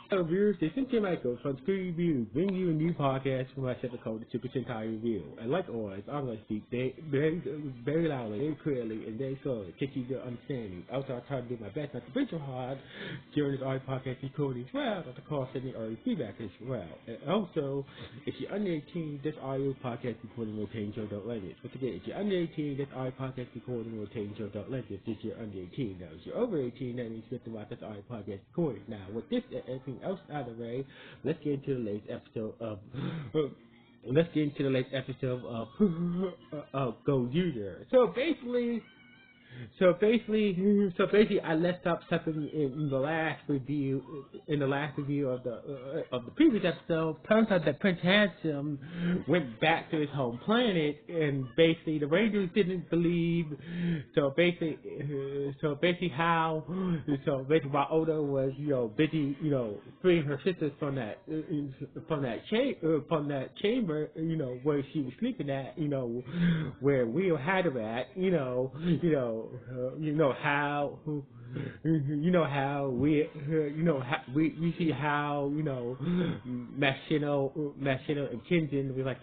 Hello viewers, this is Tim Michael from Screen Review, bringing you a new podcast for my second called the Super Sentai Review. And like always, I'm going to speak very loudly, very clearly, and very slowly, to you to understanding. Also, I'll try to do my best not to break your heart during this audio podcast recording as well, not to cause any audio feedback as well. And also, if you're under 18, this audio podcast recording will change your adult language. Once again, if you're under 18, this audio podcast recording will change your adult language if you're under 18. Now, if you're over 18, that means you have to watch this audio podcast recording. Now, with this and everything else out of the way, let's get into the latest episode of Gozyuger. So basically, I left up something in the last review of the previous episode. Turns out that Prince Handsome went back to his home planet, and basically the Rangers didn't believe. So basically while Oda was busy freeing her sisters from that chamber where she was sleeping at where Will had her at we see how Machino and Kinjin was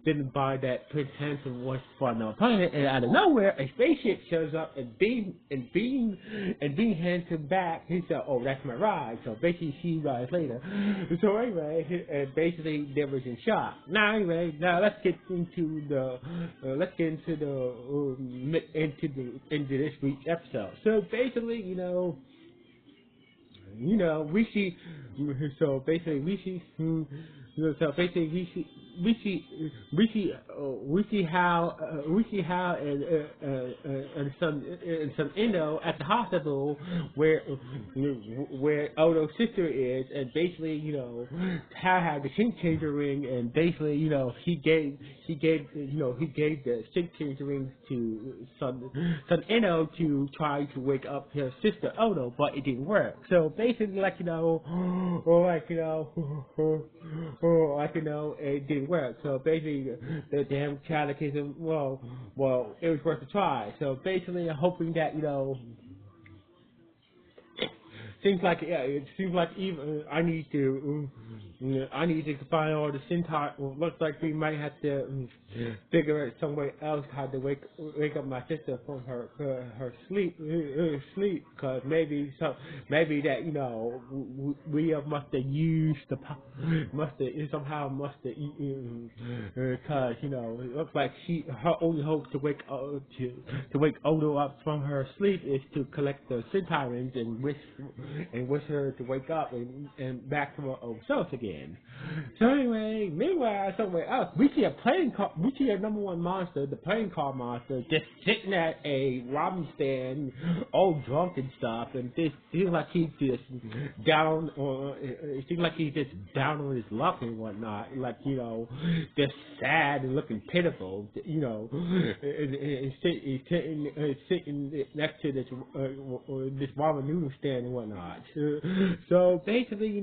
didn't buy that Prince Handsome was from another planet, and out of nowhere a spaceship shows up and beam Handsome back. He said, "Oh, that's my ride." So basically she rides later. So anyway, and basically they was in shock. Now let's get into this week's episode. So basically, we see how in some Indo at the hospital where Odo's sister is, and basically how had the sync changer ring, and basically he gave the sync changer ring to some Indo to try to wake up his sister Odo, but it didn't work. So basically it didn't work. So basically, the damn catechism, well, it was worth a try. So basically, I'm hoping that, seems like even I need to combine all the Sentai. Well, looks like we might have to figure out some way else how to wake up my sister from her sleep, because maybe that we must have used because it looks like her only hope to wake Odo up from her sleep is to collect the Sentai rings and wish her to wake up and back to her old self again. So anyway, meanwhile, somewhere else, we see a No.1 monster, the playing card monster, just sitting at a ramen stand, all drunk and stuff, and this seems like he's just down on his luck and whatnot, just sad and looking pitiful, and sitting next to this ramen noodle stand and whatnot. So basically,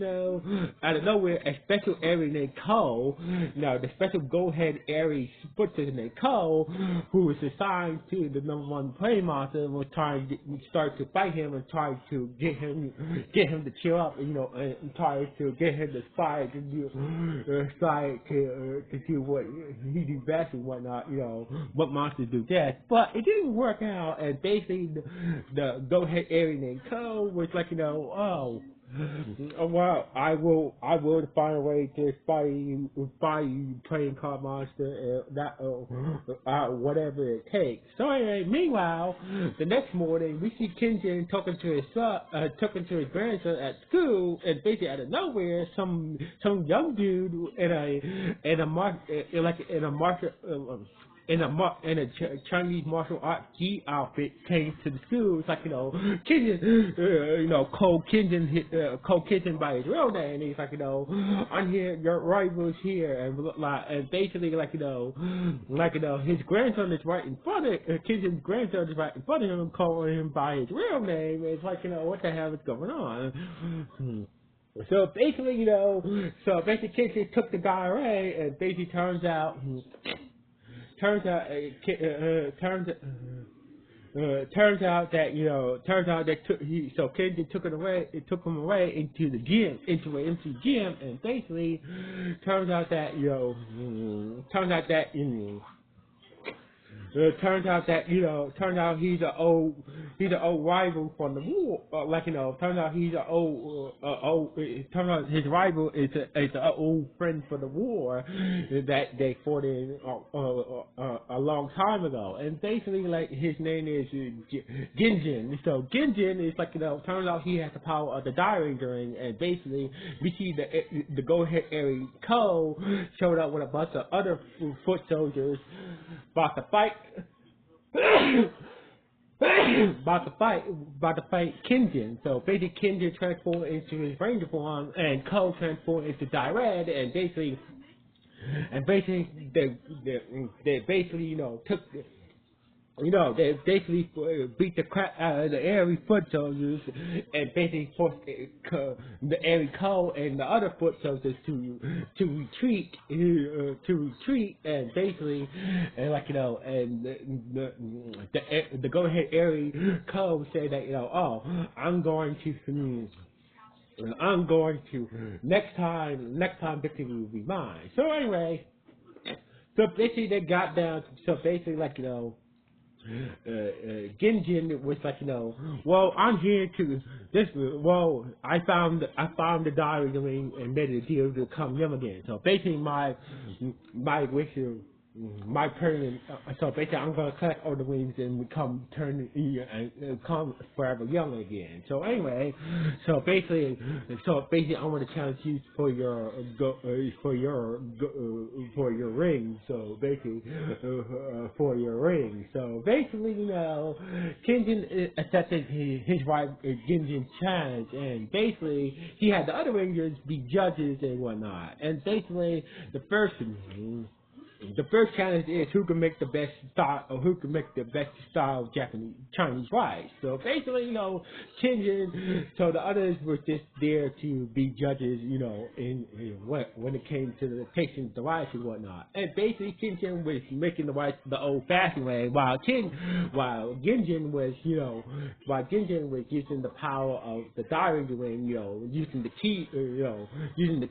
out of nowhere, a special Aries named Cole, the special Go-Head Aries Sputzer named Cole, who was assigned to the No.1 playing monster, was trying to start to fight him and try to get him to chill up, and try to get him to aspire to do what he do best and whatnot, what monsters do best. But it didn't work out, and basically the Go-Head Aries named Cole was like, well, I will find a way to inspire you playing card monster, whatever it takes. So anyway, meanwhile, the next morning we see Kinjin talking to his his grandson at school, and basically out of nowhere, some young dude in a Chinese martial art gi outfit came to the school. It's like, Kinjin, Cole Kinjin by his real name. And he's like, I'm here, your rival's here, and basically his grandson is right in front of Kinjin's grandson is right in front of him, calling him by his real name. It's like, what the hell is going on? So basically, Kinjin took the guy away, and basically turns out turns out that Kenji took him away into the gym, into an empty gym, and basically turns out that he's an old rival from the war. Turns out his rival is an old friend from the war that they fought in a long time ago. And basically, like, his name is Ginjin. So Ginjin is turns out he has the power of the Dairanger Ring, and basically we see the Go-Ahead Eri Ko showed up with a bunch of other foot soldiers about to fight Kinjin. So basically Kinjin transformed into his Ranger form and Ko transformed into Daired, and basically they basically took they basically beat the crap out of the Eri foot soldiers and basically forced the Eri Ko and the other foot soldiers to retreat, and basically, and the Go-Ahead Eri Ko said that I'm going to next time victory will be mine. So anyway, so basically they got down. So basically Ginjin was I'm here to this. Well, I found the Dairanger Ring and made a deal to come young again. So basically, my wish is my permanent. So basically, I'm gonna collect all the wings and become come forever young again. So anyway, so basically, I want to challenge you for your ring. So basically, for your ring. So basically, Kinjin accepted his wife Ginjin's challenge, and basically he had the other Rangers be judges and whatnot. And basically, the first challenge is who can make the best style of Chinese rice. So basically, Kinjin, so the others were just there to be judges, when it came to the tasting the rice and whatnot. And basically, Kinjin was making the rice the old-fashioned way, while Ginjin was using the power of the Dairanger Ring, using the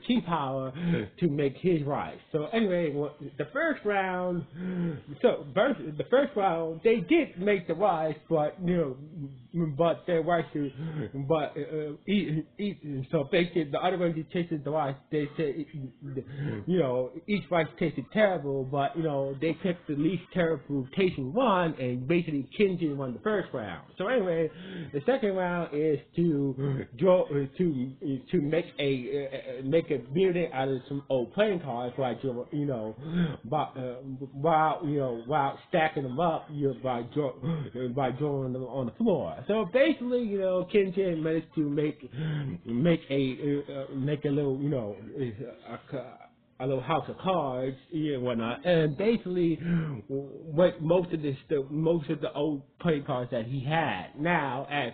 key power to make his rice. So anyway, the first round, they did make the rice, but their rice, so basically the other ones who tasted the rice, they said, each rice tasted terrible, but they picked the least terrible tasting one, and basically Kinjin won the first round. So anyway, the second round is to make a building out of some old playing cards, while stacking them up, by drawing them on the floor. So basically, Kinjin managed to make a little, a little house of cards and whatnot, and basically what most of the old playing cards that he had. Now, as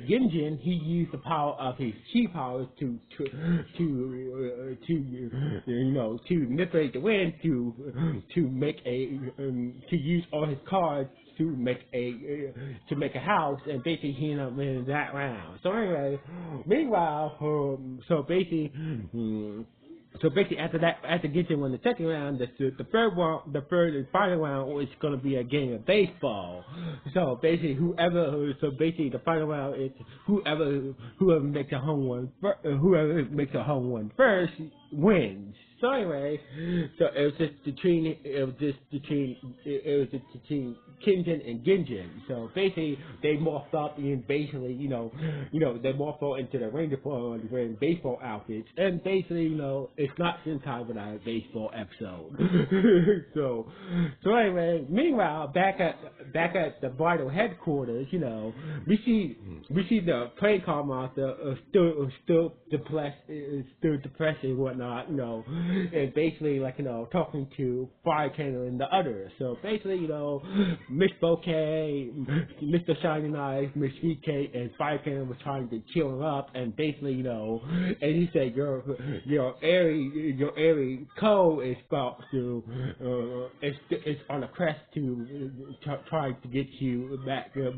Ginjin, he used the power of his chi powers to manipulate the wind to use all his cards to make a house, and basically he ended up winning that round. So anyway, meanwhile, so basically after Ginjin won the second round, the third and final round was going to be a game of baseball. So basically, the final round is whoever makes a home run first wins. So anyway, so it was just between Kinjin and Ginjin. So basically, they morphed up in basically, they morphed up into the Ranger form wearing baseball outfits, and basically, it's not Sentai without a baseball episode. so anyway, meanwhile, back at the Vital headquarters, we see the playing card monster still depressed and whatnot, and basically like talking to Fire Cannon and the others. So basically Miss Bouquet, Mr. Shining Eyes, Miss VK, and Fire Cannon was trying to cheer him up, and basically and he said your airy code is about to it's on a crest to try to get you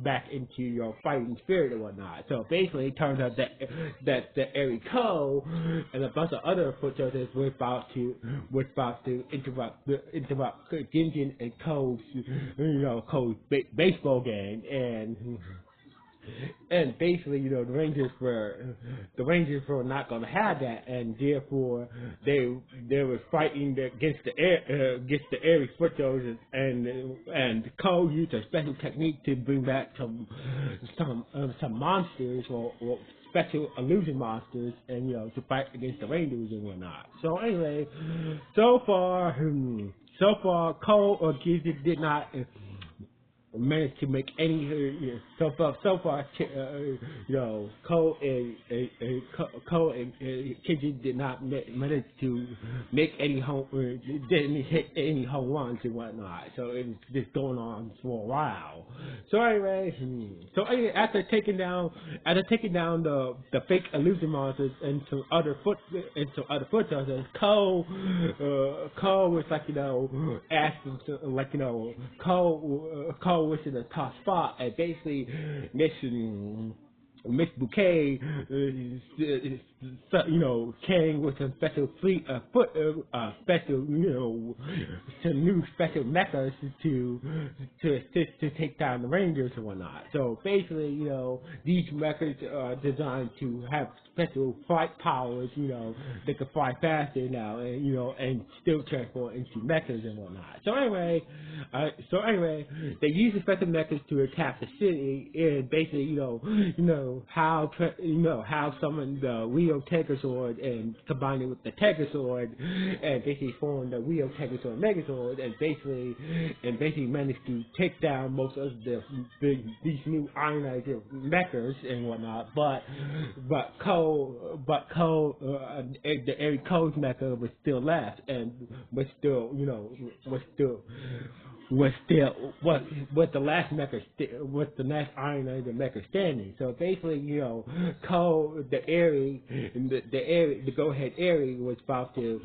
back into your fighting spirit and whatnot. So basically, it turns out that the airy code and a bunch of other foot soldiers were about to interrupt Ginjin and Cole's baseball game, and basically, the Rangers were not going to have that, and therefore they were fighting against the airy foot soldiers, and Cole used a special technique to bring back some monsters or special illusion monsters, and to fight against the Rangers and whatnot. So anyway, so far Cole or Gizzard did not managed to make any so far Cole and Kenji did not manage to make any didn't hit any home runs and whatnot. So it was just going on for a while. So anyway, after taking down the fake illusion monsters and some other foot soldiers, Cole was asking Cole was in a top spot, and basically Miss Bouquet, came with a special some new special methods to assist to take down the Rangers and whatnot. So basically, these methods are designed to have special flight powers. They can fly faster now, and still transform into mechas and whatnot. So anyway, they use the special methods to attack the city, and basically, how summon the Rio Tegazord and combine it with the Tegazord, and basically form the Rio Tegazord Megazord, and basically managed to take down most of these new ionized mechas and whatnot. But Cole, the Airy Code's mecha was still left, and was the last mecha, was the last ionized mecha standing. So basically, Cole, the Go Ahead Airy was about to,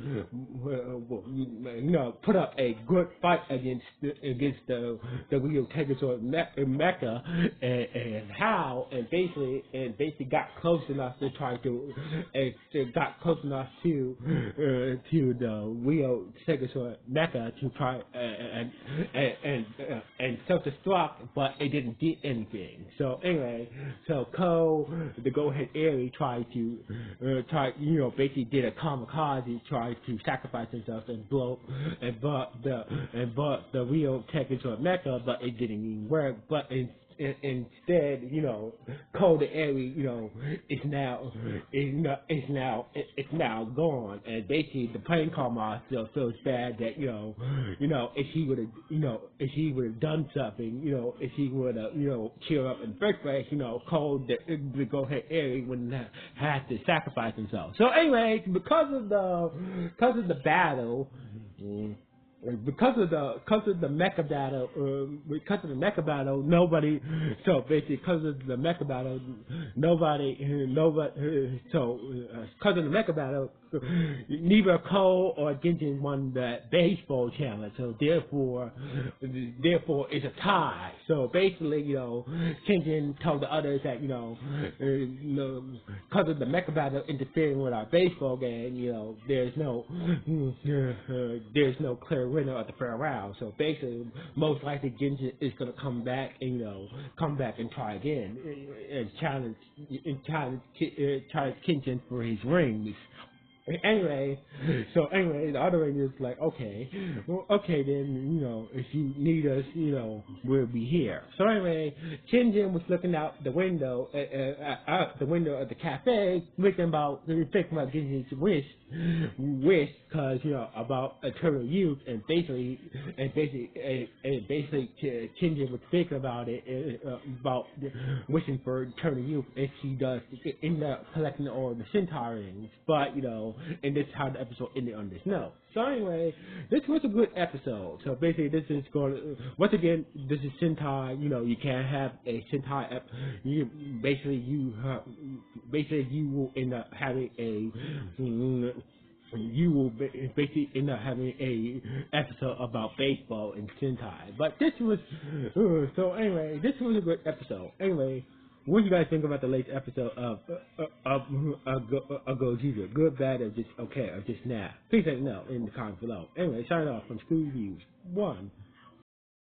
put up a good fight against the Rio Tegazord mecha, and basically got close enough to try to, the Rio Tegazord mecha to try and self-destruct, but it didn't get anything. So anyway, Cole, the Go Ahead Airy, basically did a kamikaze, tried to sacrifice himself and brought the Rio Tegazord mecha, but it didn't even work. But instead, Cole the Airy, is now gone, and basically the playing card master feels bad that if he would have done something, if he would have cheered up in the first place, Cole the Go Ahead Airy wouldn't have to sacrifice himself. So anyway, because of the battle. Because of the mecha battle, nobody. So basically, because of the mecha battle, neither Cole or Genshin won the baseball challenge. So therefore, it's a tie. So basically, Genshin told the others that because of the mecha battle interfering with our baseball game, there's no clear winner of the fair round. So basically, most likely Genshin is going to come back and try again and challenge Kenshin for his rings. Anyway, the other Rangers like, okay then, if you need us, we'll be here. So anyway, Shinjin was looking out the window, out the window of the cafe, thinking about getting his wish, because about eternal youth, and basically, Shinjin was thinking about it, about wishing for eternal youth if he does end up collecting all the Sentai rings, but and this is how the episode ended on this note. So anyway, this was a good episode. So basically, this is going once again. This is Sentai. You know, you can't have a Sentai. You will end up having a. You will basically end up having a episode about baseball and Sentai. But this was so anyway. This was a good episode. Anyway, what do you guys think about the latest episode of Gozyuger? Good, bad, or just okay, or just nah? Please let me know in the comments below. Anyway, signing off from Screw Reviews 1.